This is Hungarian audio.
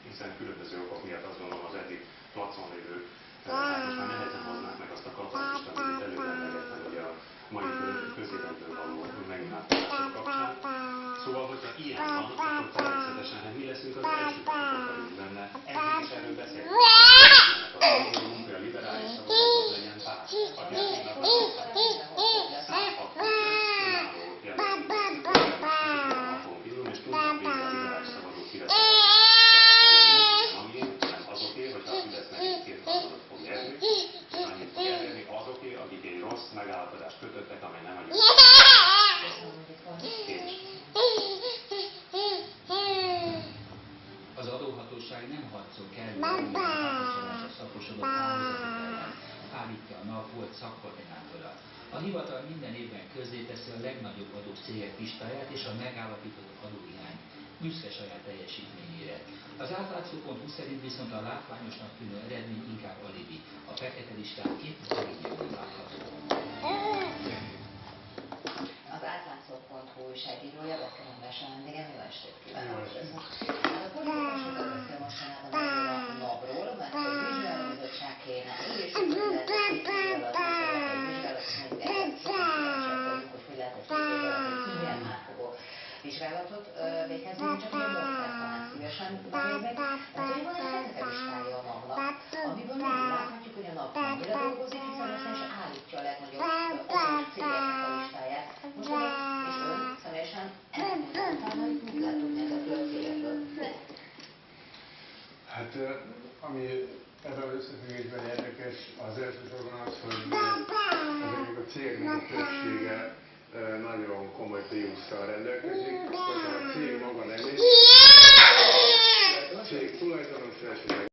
hiszen különböző okok miatt azt gondolom az eddig placon lévő, hát most már nehezen hoznák meg azt a katalógust, amit előbb emlegettem, hogy a mai közéletből való megnyilvánulások kapcsán. Szóval, hogyha ilyen van, akkor természetesen mi leszünk az első kapcsolatban benne. Eddig is erről beszélünk. Hogy a liberális szavazatnak legyen párt. A gyermeknek és tudnak végre a liberális szavazók kire szavazni. De nem azoké, hogyha a Fidesz megint kétharmadot fog nyerni, és annyit fog elérni azoké, akik egy rossz megállapodást kötöttek, amely nem a jó. Az adóhatóság nem harcol kellő a szakosodott állapotok ellen, állítja a nap volt szakkoordinátora. A hivatal minden évben közzéteszi a legnagyobb adócégek listáját és a megállapított adóirányt, büszke saját teljesítményére. Az átlátszó.hu szerint viszont a látványosnak tűnő eredmény inkább alibi. A fekete listán két törvényekben látható. Az átlátszó.hu újságírója Bekerendes vendégem, jó estét kívánok! A politikusokat beszél mostanában erről a NAV-ról, mert a vizsgálóbizottság kéne, és hogy lehet egy vizsgálatot hogy lehet egy ilyen átfogó vizsgálatot végezni, csak ilyen módszertanán szívesen megnézni. Tehát, hogy van egy fekete listája a NAV-nak, amiből mindig láthatjuk, hogy a NAV mire dolgozik, hiszen azt is állítja a legnagyobb okos cégeknek a listáját. Most és ön személyesen ennek utána, hogy mit lehet tudni ezekről a cégekről? Hát, ami ebben az összefüggésben érdekes, az elsősorban az, hogy ezeknek a cégeknek a többsége nagyon komoly priusszal rendelkezik, hogyha a cég maga nem is, a cég tulajdonos esetleg